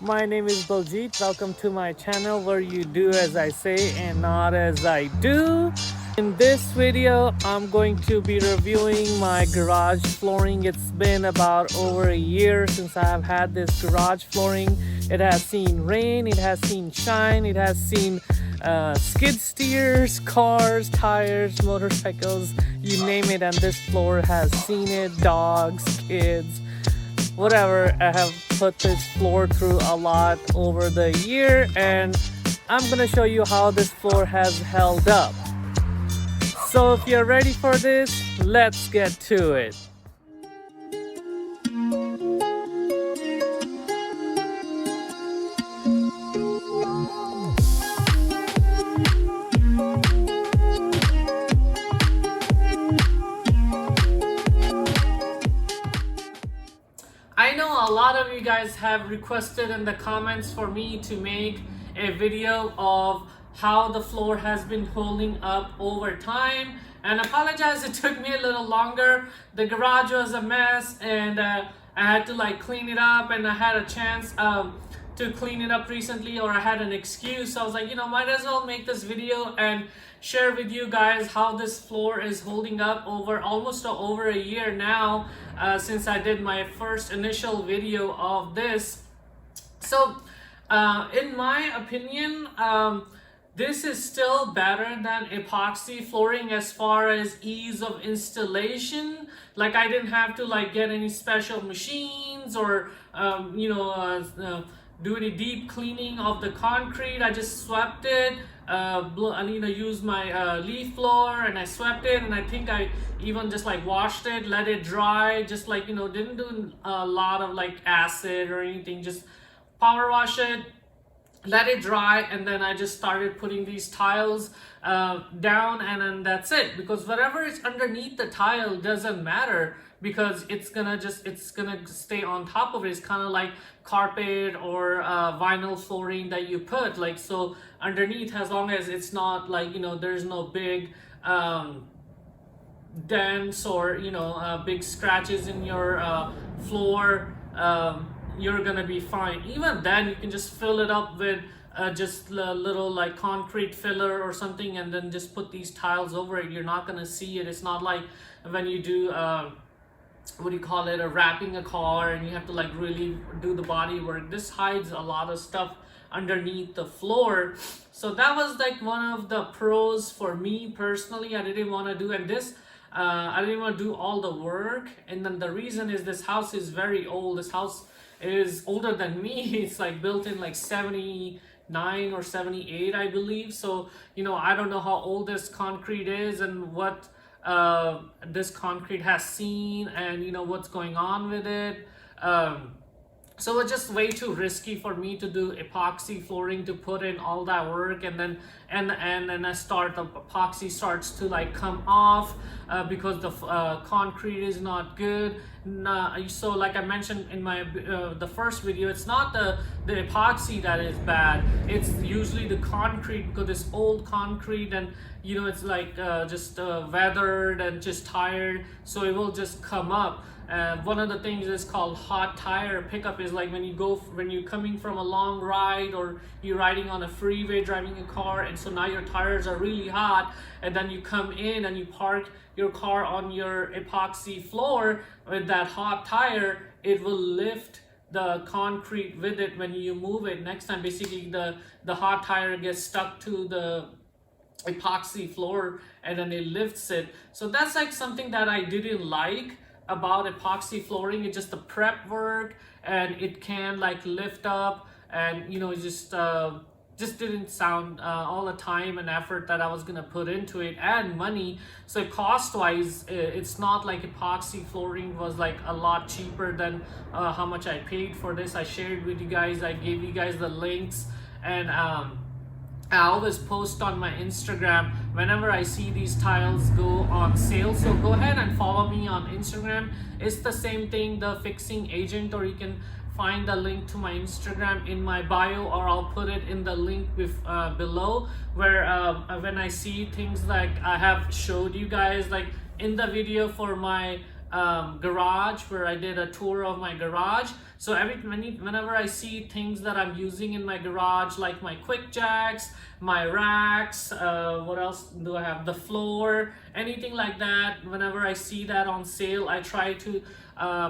My name is Baljeet. Welcome to my channel where you do as I say and not as I do. In this video, I'm going to be reviewing my garage flooring. It's been about over a year since I have had this garage flooring. It has seen rain, it has seen shine, it has seen skid steers, cars, tires, motorcycles, you name it, and this floor has seen it. Dogs, kids, whatever. I have put this floor through a lot over the year, and I'm gonna show you how this floor has held up. So if you're ready for this, let's get to it. I know a lot of you guys have requested in the comments for me to make a video of how the floor has been holding up over time, and I apologize it took me a little longer. The garage was a mess, and I had to like clean it up, and I had a chance to clean it up recently, or I had an excuse, so I was like, might as well make this video and share with you guys how this floor is holding up over almost over a year now, since I did my first initial video of this. So in my opinion, this is still better than epoxy flooring as far as ease of installation. Like, I didn't have to like get any special machines or do any deep cleaning of the concrete. I just swept it, used my leaf blower, and I swept it, and I think I even just like washed it, let it dry, just like, didn't do a lot of like acid or anything, just power wash it, let it dry, and then I just started putting these tiles down, and then that's it. Because whatever is underneath the tile doesn't matter, because it's gonna stay on top of it. It's kind of like carpet or vinyl flooring that you put, like, so underneath, as long as it's not like, there's no big dents or big scratches in your floor, you're gonna be fine. Even then, you can just fill it up with just a little like concrete filler or something, and then just put these tiles over it. You're not gonna see it. It's not like when you do what do you call it, wrapping a car, and you have to like really do the body work. This hides a lot of stuff underneath the floor. So that was like one of the pros for me personally. I didn't want to do, and this I didn't want to do all the work. And then the reason is this house is very old. This house is older than me. It's like built in like 79 or 78, I believe. So I don't know how old this concrete is and what this concrete has seen, and what's going on with it. So it's just way too risky for me to do epoxy flooring, to put in all that work, and then the epoxy starts to like come off because the concrete is not good. So like I mentioned in my the first video, it's not the epoxy that is bad. It's usually the concrete, because it's old concrete, and it's like just weathered and just tired, so it will just come up. One of the things is called hot tire pickup, is like when you're coming from a long ride, or you're riding on a freeway driving a car, and so now your tires are really hot, and then you come in and you park your car on your epoxy floor with that hot tire. It will lift the concrete with it when you move it. Next time, basically the hot tire gets stuck to the epoxy floor, and then it lifts it. So that's like something that I didn't like about epoxy flooring. It's just the prep work, and it can like lift up, and just didn't sound all the time and effort that I was gonna put into it, and money. So cost wise, it's not like epoxy flooring was like a lot cheaper than how much I paid for this. I shared with you guys, I gave you guys the links, and I always post on my Instagram whenever I see these tiles go on sale. So go ahead and follow me on Instagram. It's the same thing, The Fixing Agent, or you can find the link to my Instagram in my bio, or I'll put it in the link below, where when I see things like I have showed you guys, like in the video for my garage, where I did a tour of my garage. So whenever I see things that I'm using in my garage, like my quick jacks, my racks, what else do I have? The floor, anything like that. Whenever I see that on sale, I try to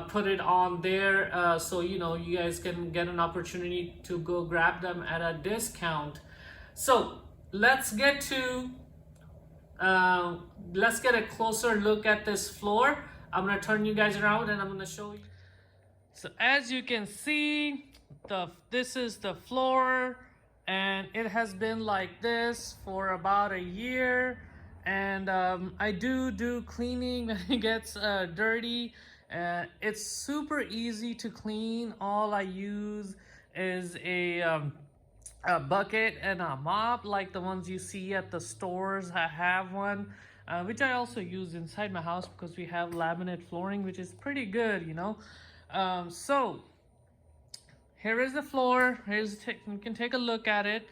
put it on there, so you know, you guys can get an opportunity to go grab them at a discount. So let's get a closer look at this floor. I'm gonna turn you guys around and I'm gonna show you. So as you can see, this is the floor, and it has been like this for about a year. And I do cleaning when it gets dirty. It's super easy to clean. All I use is a bucket and a mop, like the ones you see at the stores. I have one, which I also use inside my house because we have laminate flooring, which is pretty good, you know. So here is the floor. You can take a look at it.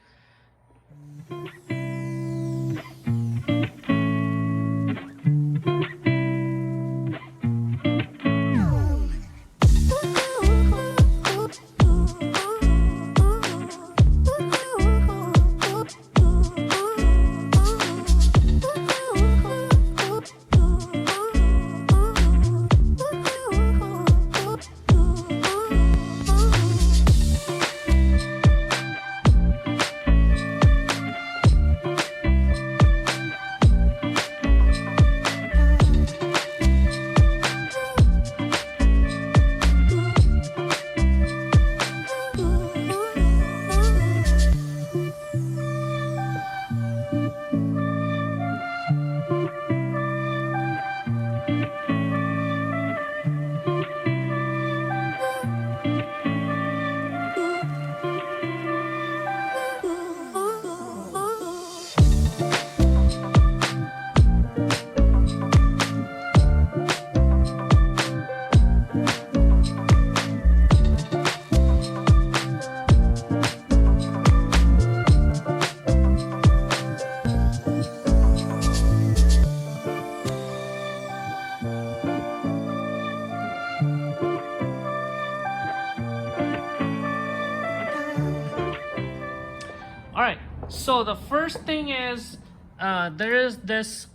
All right, so the first thing is there's this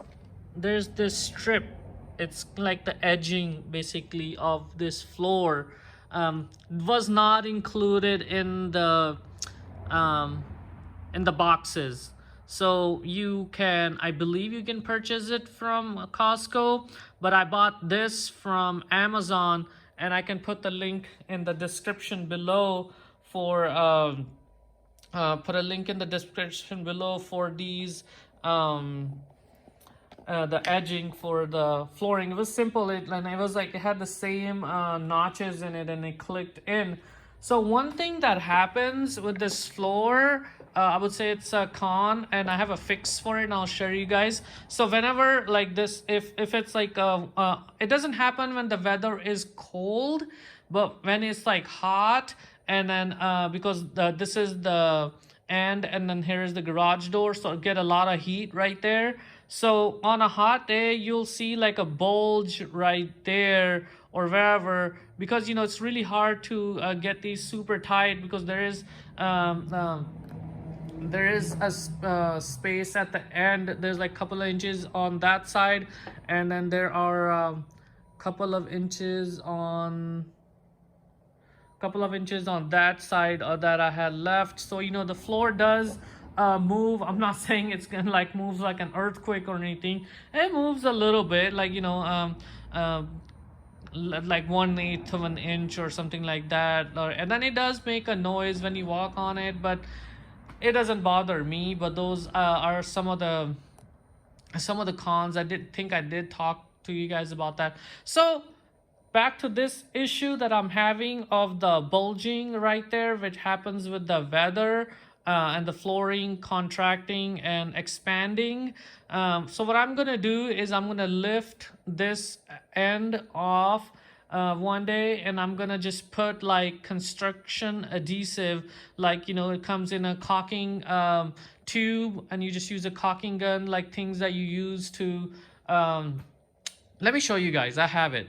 strip. It's like the edging basically of this floor. Was not included in the boxes. So you can, I believe you can purchase it from Costco, but I bought this from Amazon, and I can put the link in the description below for put a link in the description below for these the edging for the flooring. It was simple, and it was like it had the same notches in it, and it clicked in. So one thing that happens with this floor, I would say it's a con, and I have a fix for it, and I'll share you guys. So whenever like this, if it's like it doesn't happen when the weather is cold, but when it's like hot, and then because this is the end, and then here is the garage door, so it get a lot of heat right there. So on a hot day, you'll see like a bulge right there or wherever, because you know it's really hard to get these super tight, because there is a space at the end. There's like a couple of inches on that side, and then there are couple of inches on that side that I had left. So you know the floor does move. I'm not saying it's gonna like moves like an earthquake or anything. It moves a little bit, like you know like 1/8 of an inch or something like that, and then it does make a noise when you walk on it, but it doesn't bother me. But those are some of the cons. I did talk to you guys about that. So back to this issue that I'm having of the bulging right there, which happens with the weather and the flooring contracting and expanding. So what I'm gonna do is I'm gonna lift this end off one day, and I'm gonna just put like construction adhesive, like you know it comes in a caulking tube, and you just use a caulking gun, like things that you use to let me show you guys. I have it.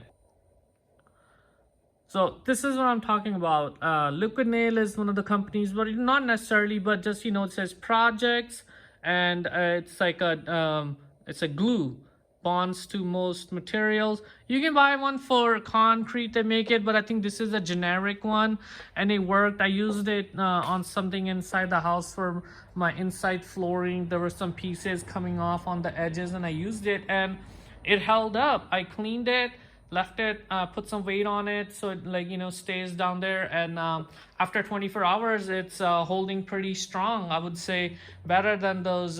So this is what I'm talking about. Liquid Nail is one of the companies, but not necessarily, but just, you know, it says projects, and it's like it's a glue, bonds to most materials. You can buy one for concrete, they make it, but I think this is a generic one, and it worked. I used it on something inside the house for my inside flooring. There were some pieces coming off on the edges, and I used it, and it held up. I cleaned it, left it, put some weight on it so it, like, you know, stays down there, and after 24 hours it's holding pretty strong. I would say better than those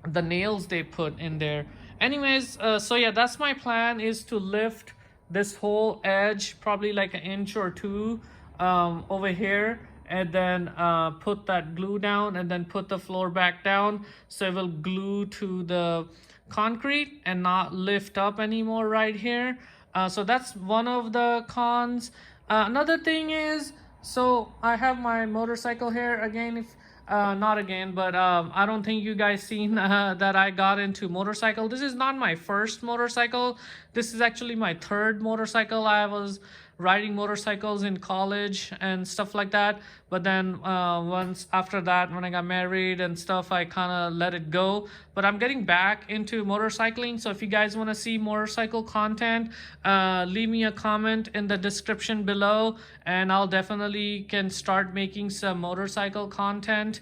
the nails they put in there. Anyways, so yeah, that's my plan, is to lift this whole edge probably like an inch or two over here, and then put that glue down, and then put the floor back down so it will glue to the concrete and not lift up anymore right here. So that's one of the cons. Another thing is, so I have my motorcycle here again. If not again, but I don't think you guys seen that I got into motorcycle. This is not my first motorcycle. This is actually my third motorcycle. I was riding motorcycles in college and stuff like that, but then once after that, when I got married and stuff, I kind of let it go. But I'm getting back into motorcycling, so if you guys want to see motorcycle content, leave me a comment in the description below, and I'll definitely can start making some motorcycle content.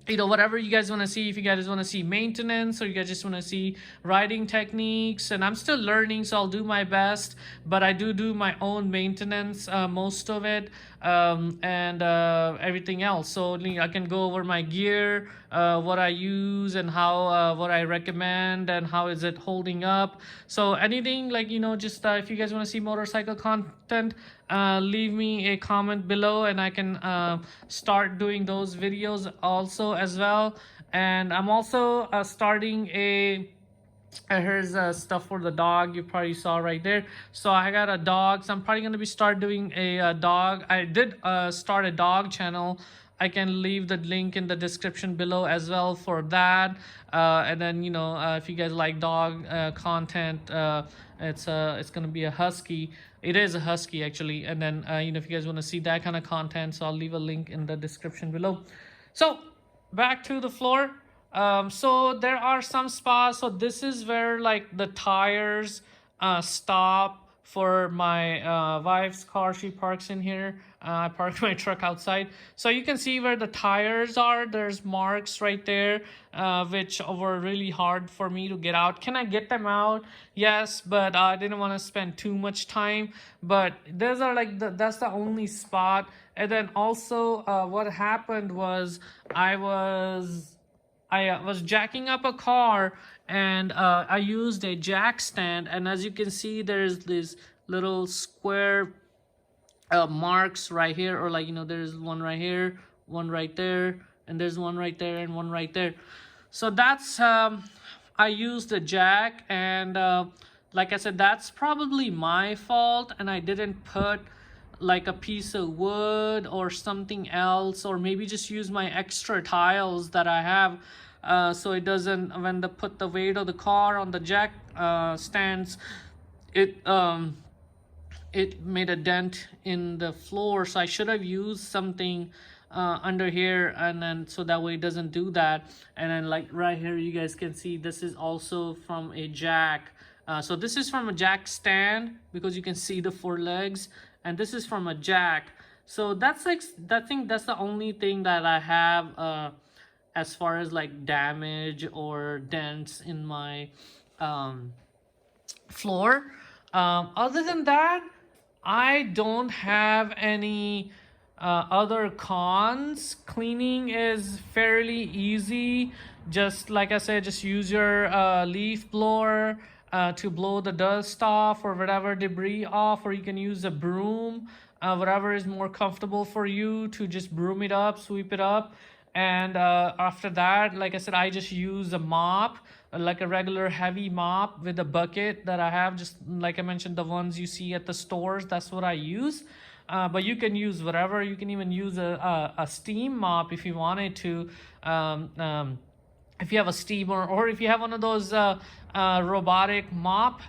You know, whatever you guys want to see. If you guys want to see maintenance, or you guys just want to see riding techniques, and I'm still learning, so I'll do my best, but I do my own maintenance, most of it, and everything else. So I can go over my gear, what I use, and how what I recommend, and how is it holding up. So anything, like, you know, just if you guys want to see motorcycle content, leave me a comment below, and I can start doing those videos also as well. And I'm also starting a here's stuff for the dog, you probably saw right there. So I got a dog, so I'm probably going to be start doing a dog. I did start a dog channel. I can leave the link in the description below as well for that. And then, you know, if you guys like dog content, it's gonna be a husky. It is a husky actually. And then you know, if you guys want to see that kind of content, so I'll leave a link in the description below. So back to the floor. So there are some spots. So this is where like the tires stop for my wife's car. She parks in here. I parked my truck outside, so you can see where the tires are. There's marks right there, which were really hard for me to get out. Can I get them out? Yes, but I didn't want to spend too much time. But those are like that's the only spot. And then also what happened was I was jacking up a car, and I used a jack stand, and as you can see, there's this little square marks right here, or like, you know, there's one right here, one right there, and there's one right there, and one right there. So that's I used a jack, and like I said, that's probably my fault, and I didn't put like a piece of wood or something else, or maybe just use my extra tiles that I have, so it doesn't, when they put the weight of the car on the jack stands, it made a dent in the floor. So I should have used something under here, and then so that way it doesn't do that. And then like right here, you guys can see this is also from a jack. So this is from a jack stand, because you can see the four legs, and this is from a jack. So that's like, I think that's the only thing that I have as far as like damage or dents in my floor. Other than that, I don't have any other cons. Cleaning is fairly easy. Just like I said, just use your leaf blower to blow the dust off or whatever debris off, or you can use a broom, whatever is more comfortable for you, to just broom it up, sweep it up. And after that, like I said, I just use a mop, like a regular heavy mop with a bucket that I have, just like I mentioned, the ones you see at the stores, that's what I use. But you can use whatever. You can even use a steam mop if you wanted to. if you have a steamer, or if you have one of those robotic mop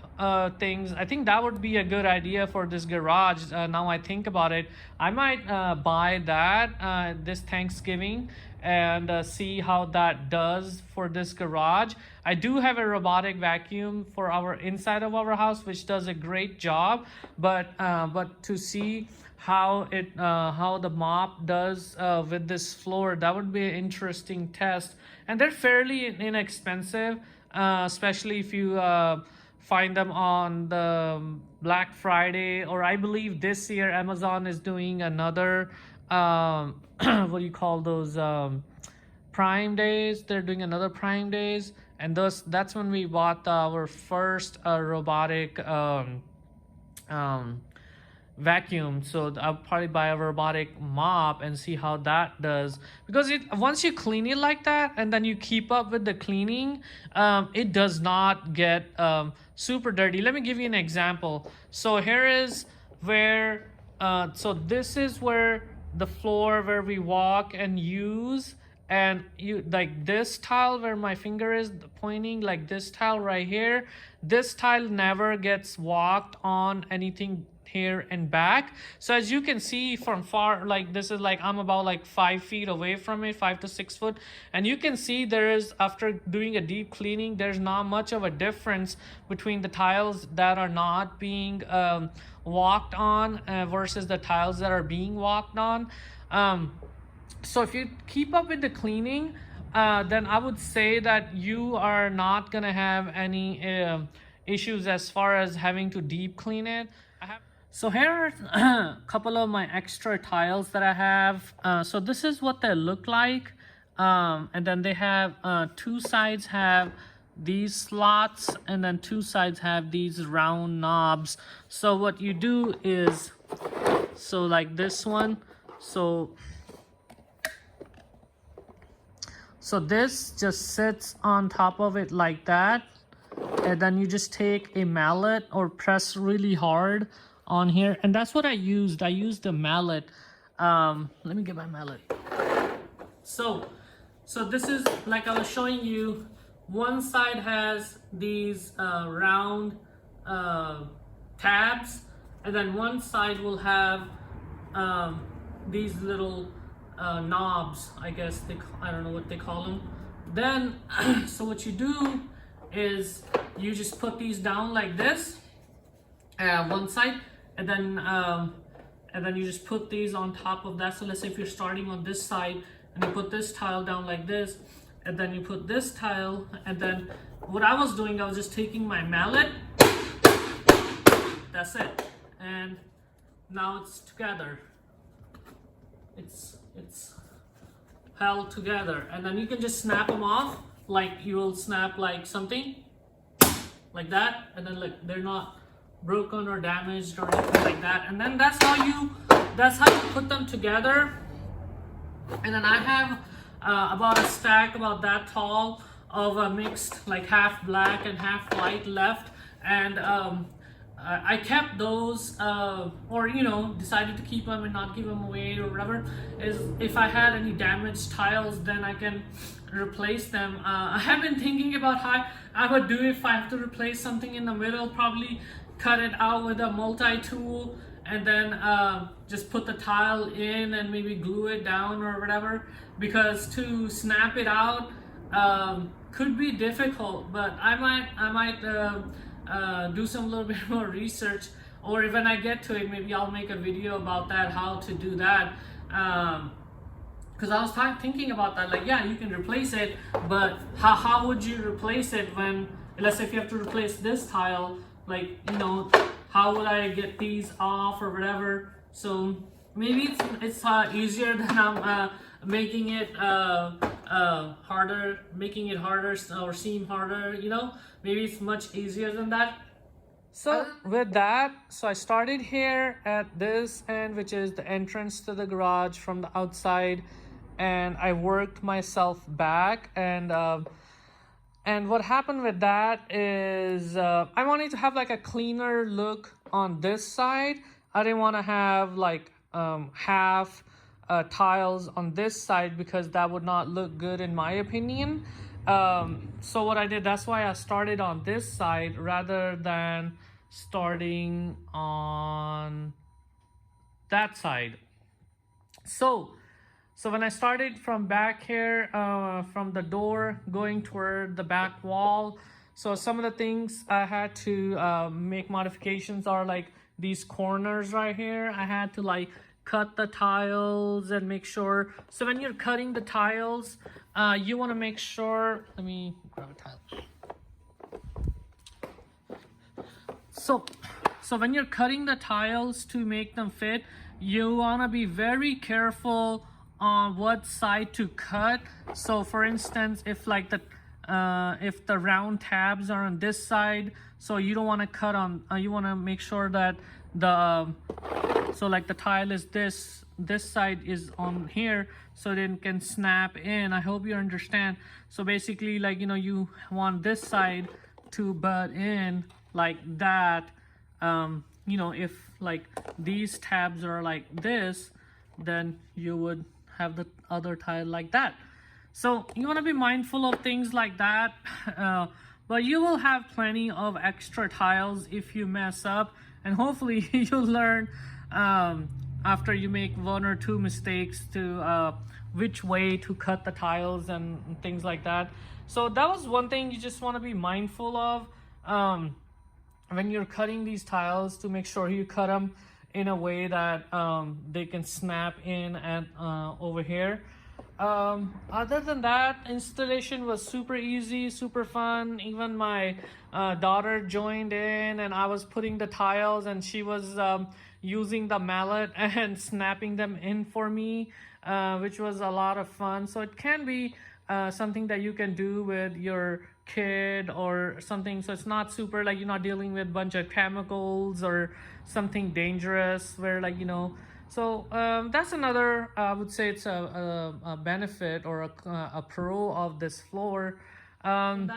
things, I think that would be a good idea for this garage. Now I think about it, I might buy that this Thanksgiving and see how that does for this garage. I do have a robotic vacuum for our inside of our house, which does a great job, but to see how the mop does with this floor, that would be an interesting test. And they're fairly inexpensive, especially if you find them on the Black Friday, or I believe this year Amazon is doing another what do you call those, Prime Days. They're doing another Prime Days, and that's when we bought our first robotic vacuum. So I'll probably buy a robotic mop and see how that does, because once you clean it like that and then you keep up with the cleaning, it does not get super dirty. Let me give you an example. So here is where so this is where the floor where we walk and use, and you like this tile where my finger is pointing, like this tile right here, this tile never gets walked on anything here and back. So as you can see from far, like this is like I'm about like 5 feet away from it, 5 to 6 foot, and you can see there is, after doing a deep cleaning, there's not much of a difference between the tiles that are not being walked on versus the tiles that are being walked on. So if you keep up with the cleaning, then I would say that you are not gonna have any issues as far as having to deep clean it. So here are a couple of my extra tiles that I have. So this is what they look like. And then they have two sides have these slots, and then two sides have these round knobs. So what you do is, so like this one, so this just sits on top of it like that, and then you just take a mallet or press really hard on here, and that's what I used. I used the mallet. Let me get my mallet. So this is like I was showing you. One side has these round tabs, and then one side will have these little knobs, I guess I don't know what they call them. Then so what you do is you just put these down like this, one side, and then you just put these on top of that. So let's say if you're starting on this side and you put this tile down like this, and then you put this tile, and then what I was doing, I was just taking my mallet, that's it, and now it's together, it's held together, and then you can just snap them off, like you will snap like something like that, and then like they're not broken or damaged or anything like that. And then that's how you put them together. And then I have about a stack about that tall of a mixed, like half black and half white left, and I kept those, or decided to keep them and not give them away or whatever. Is if I had any damaged tiles, then I can replace them. I have been thinking about how I would do if I have to replace something in the middle. Probably cut it out with a multi-tool, and then just put the tile in and maybe glue it down or whatever, because to snap it out could be difficult. But I might do some little bit more research, or when I get to it, maybe I'll make a video about that, how to do that, because I was thinking about that, like, yeah, you can replace it, but how would you replace it when, let's say if you have to replace this tile, like, how would I get these off or whatever? So maybe it's easier than I'm making it harder, or seem harder, maybe it's much easier than that. So with that, so I started here at this end, which is the entrance to the garage from the outside, and I worked myself back, and what happened with that is I wanted to have like a cleaner look on this side. I didn't want to have like half tiles on this side, because that would not look good in my opinion. So what I did, that's why I started on this side rather than starting on that side. So when I started from back here, from the door going toward the back wall, so some of the things I had to make modifications are like these corners right here. I had to like cut the tiles and make sure. So when you're cutting the tiles, you want to make sure. Let me grab a tile. So when you're cutting the tiles to make them fit, you want to be very careful on what side to cut. So for instance, if the round tabs are on this side, so you don't want to cut on, you want to make sure that so like the tile is this side is on here, so then can snap in. I hope you understand. So basically, like, you know, you want this side to butt in like that. You know, if like these tabs are like this, then you would have the other tile like that. So you want to be mindful of things like that, but you will have plenty of extra tiles if you mess up, and hopefully you'll learn after you make one or two mistakes to which way to cut the tiles and things like that. So that was one thing you just want to be mindful of when you're cutting these tiles, to make sure you cut them in a way that they can snap in and over here. Other than that, installation was super easy, super fun. Even my daughter joined in, and I was putting the tiles and she was using the mallet and snapping them in for me, which was a lot of fun. So it can be something that you can do with your kid or something, so it's not super, like, you're not dealing with a bunch of chemicals or something dangerous where, like, you know. So that's another, I would say it's a benefit or a pro of this floor. Other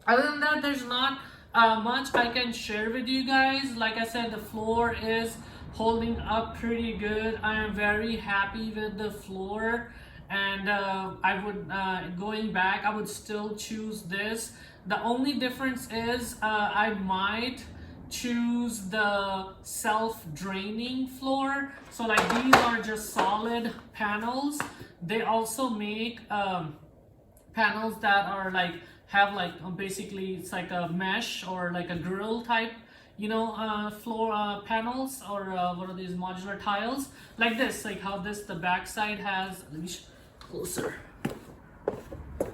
than that, there's not much I can share with you guys. Like I said, the floor is holding up pretty good. I am very happy with the floor, and I would, going back, I would still choose this. The only difference is I might choose the self-draining floor. So like, these are just solid panels. They also make panels that are like, have like basically it's like a mesh or like a grill type, you know, floor panels, or what are these, modular tiles like this, like how this, the back side has, let me closer,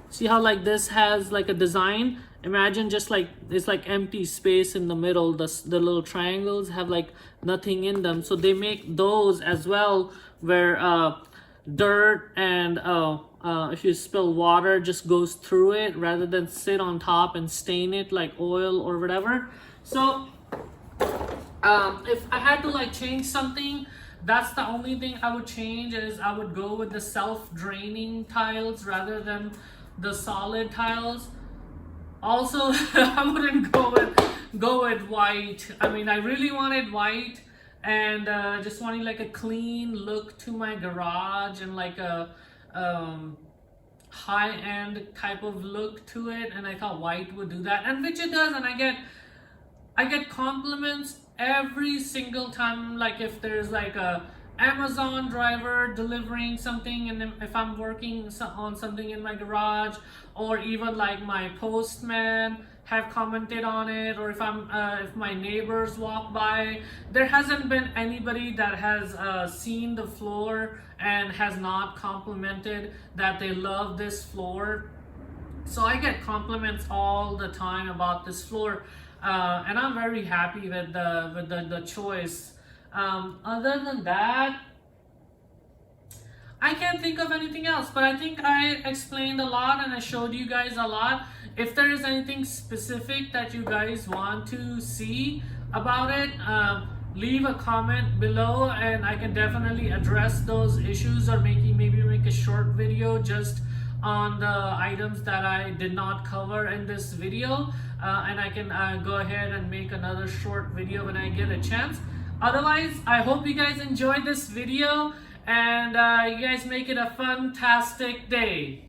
see how like this has like a design. Imagine just like it's like empty space in the middle. The little triangles have like nothing in them, so they make those as well, where dirt and if you spill water, just goes through it rather than sit on top and stain it like oil or whatever. So if I had to like change something, that's the only thing I would change, is I would go with the self-draining tiles rather than the solid tiles. Also, I wouldn't go with white. I mean, I really wanted white, and just wanting like a clean look to my garage and like a high-end type of look to it, and I thought white would do that, and which it does. And I get compliments every single time, like if there's like a Amazon driver delivering something, and if I'm working on something in my garage, or even like my postman have commented on it, or if I'm if my neighbors walk by, there hasn't been anybody that has seen the floor and has not complimented that they love this floor. So I get compliments all the time about this floor, and I'm very happy with the choice. Other than that, I can't think of anything else, but I think I explained a lot and I showed you guys a lot. If there is anything specific that you guys want to see about it, leave a comment below and I can definitely address those issues, or maybe make a short video just on the items that I did not cover in this video, and I can go ahead and make another short video when I get a chance. Otherwise, I hope you guys enjoyed this video, and you guys make it a fantastic day.